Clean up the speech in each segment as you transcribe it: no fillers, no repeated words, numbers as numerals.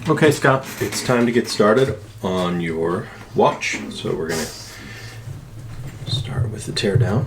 Okay, Scott, it's time to get started on your watch. So we're going to start with the teardown.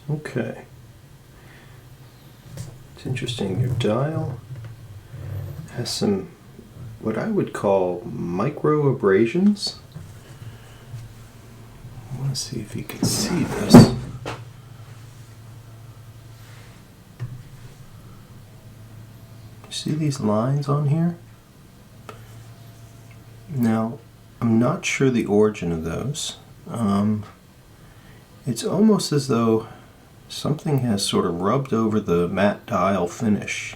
Okay. It's interesting, your dial has some what I would call micro abrasions. I want to see if you can see this. See these lines on here? Now, I'm not sure the origin of those. It's almost as though something has sort of rubbed over the matte dial finish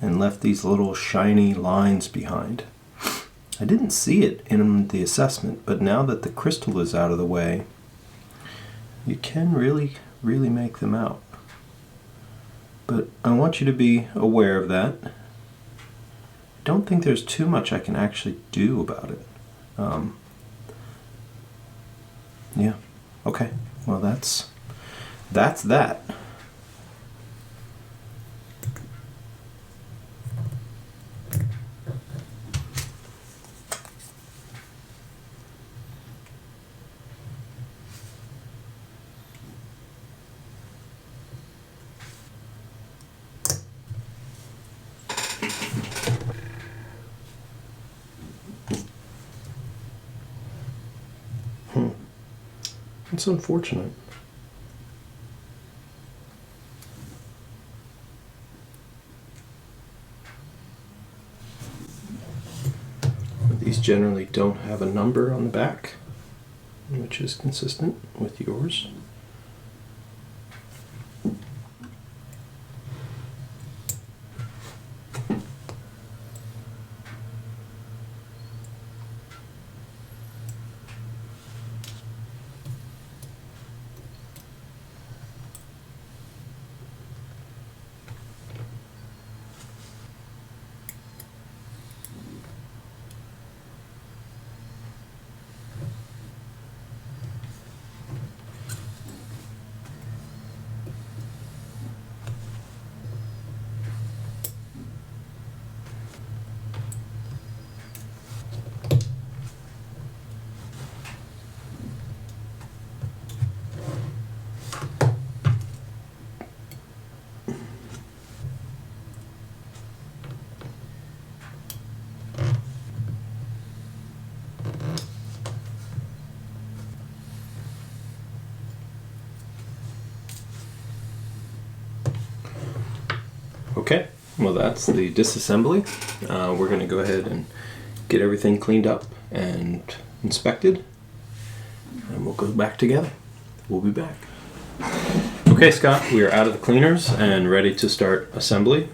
and left these little shiny lines behind. I didn't see it in the assessment, but now that the crystal is out of the way, you can really make them out. But I want you to be aware of that. I don't think there's too much I can actually do about it. Yeah, okay, well that's that. It's unfortunate. These generally don't have a number on the back, which is consistent with yours. Okay, well that's the disassembly. We're going to go ahead and get everything cleaned up and inspected, and we'll go back together. We'll be back. Okay, Scott, we are out of the cleaners and ready to start assembly.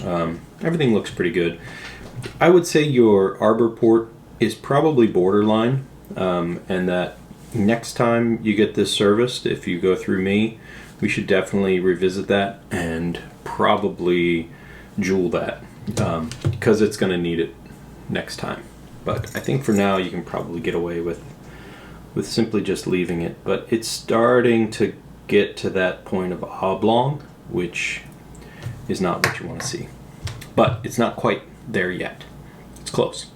Everything looks pretty good. I would say your arbor port is probably borderline, and that next time you get this serviced, if you go through me, we should definitely revisit that and probably jewel that, because it's going to need it next time. But I think for now you can probably get away with simply just leaving it. But it's starting to get to that point of oblong, which is not what you want to see. But it's not quite there yet. It's close.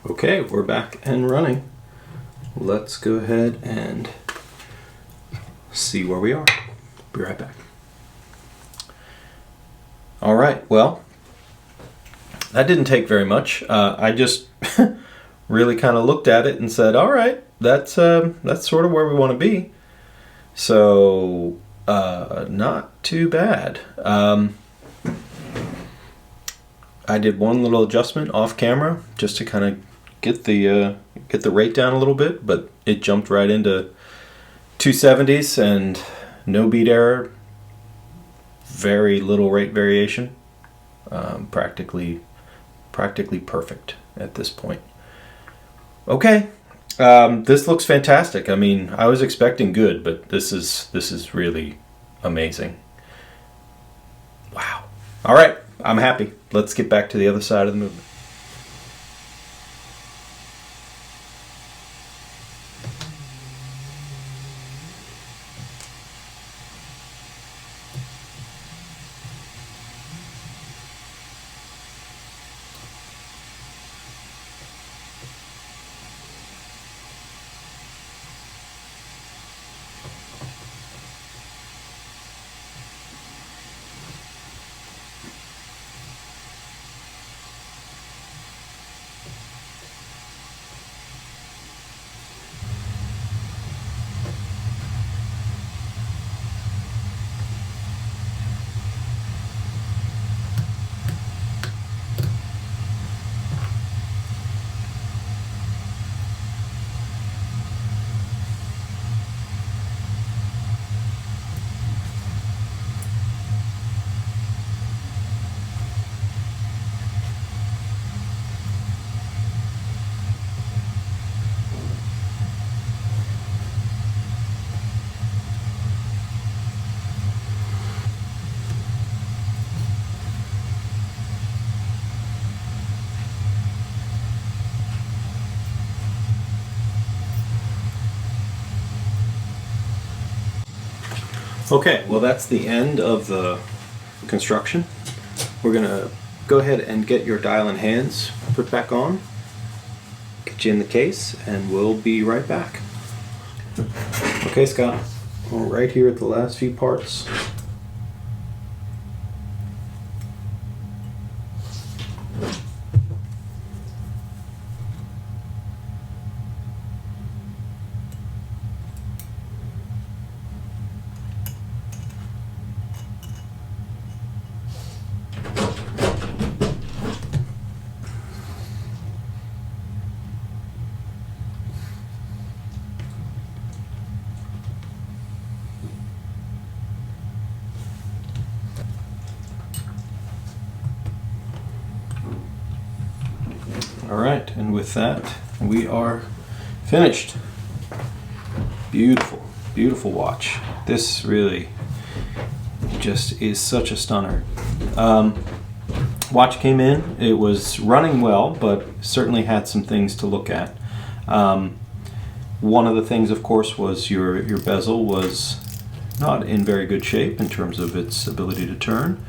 Okay, we're back and running. Let's go ahead and see where we are. Be right back. All right, well, that didn't take very much. I just really kind of looked at it and said, all right, that's sort of where we want to be. So, not too bad. I did one little adjustment off camera just to kind of get the rate down a little bit, but it jumped right into 270s and no beat error, very little rate variation, practically perfect at this point. Okay, this looks fantastic. I mean, I was expecting good, but this is really amazing. Wow. All right, I'm happy. Let's get back to the other side of the movement. Okay, well that's the end of the construction. We're gonna go ahead and get your dial and hands put back on, get you in the case, and we'll be right back. Okay, Scott, we're right here at the last few parts. All right, and with that, we are finished. Beautiful, beautiful watch. This really just is such a stunner. Watch came in, it was running well, but certainly had some things to look at. One of the things, of course, was your bezel was not in very good shape in terms of its ability to turn,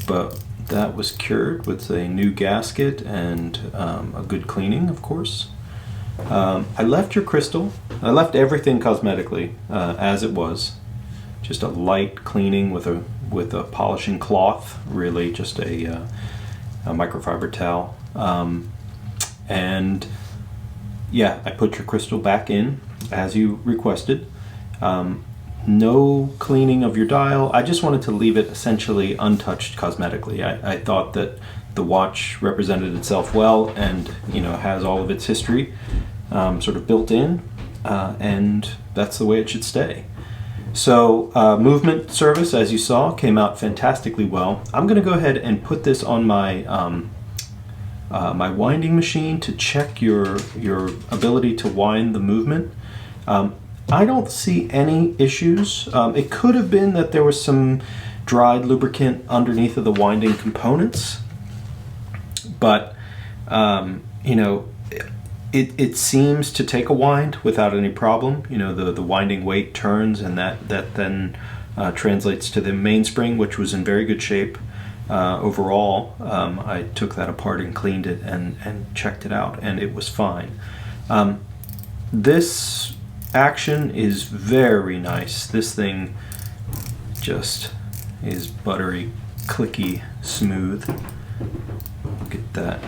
but that was cured with a new gasket and a good cleaning, of course. I left your crystal. I left everything cosmetically as it was. Just a light cleaning with a polishing cloth, really just a microfiber towel. And yeah, I put your crystal back in as you requested. No cleaning of your dial. I just wanted to leave it essentially untouched cosmetically. I thought that the watch represented itself well and, you know, has all of its history sort of built in, and that's the way it should stay. So movement service, as you saw, came out fantastically well. I'm going to go ahead and put this on my my winding machine to check your ability to wind the movement. I don't see any issues. It could have been that there was some dried lubricant underneath of the winding components, but you know, it seems to take a wind without any problem. You know, the winding weight turns, and that then translates to the mainspring, which was in very good shape overall. I took that apart and cleaned it and checked it out, and it was fine. This action is very nice. This thing just is buttery, clicky, smooth. Look at that.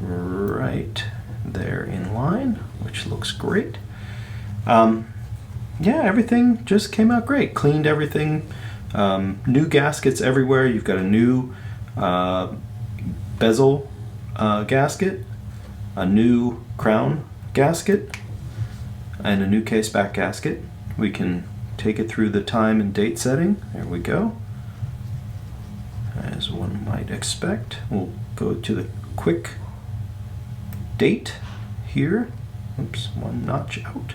Right there in line, which looks great. Yeah, everything just came out great. Cleaned everything. New gaskets everywhere. You've got a new bezel gasket, a new crown gasket, and a new case back gasket. We can take it through the time and date setting. There we go. As one might expect, we'll go to the quick date here. Oops, one notch out.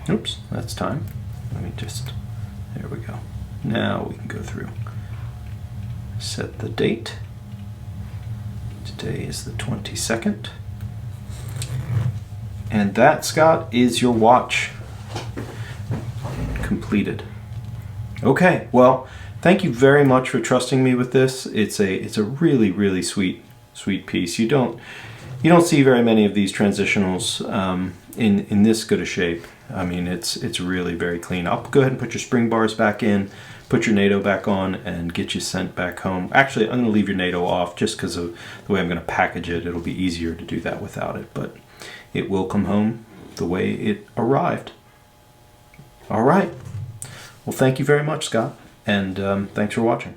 Oops, that's time. Let me just, there we go. Now we can go through. Set the date. Today is the 22nd. And that, Scott, is your watch completed. Okay, well, thank you very much for trusting me with this. It's a really, really sweet piece. You don't see very many of these transitionals in this good a shape. I mean, it's really very clean. I'll go ahead and put your spring bars back in, put your NATO back on, and get you sent back home. Actually, I'm going to leave your NATO off just because of the way I'm going to package it. It'll be easier to do that without it, but it will come home the way it arrived. All right. Well, thank you very much, Scott, and thanks for watching.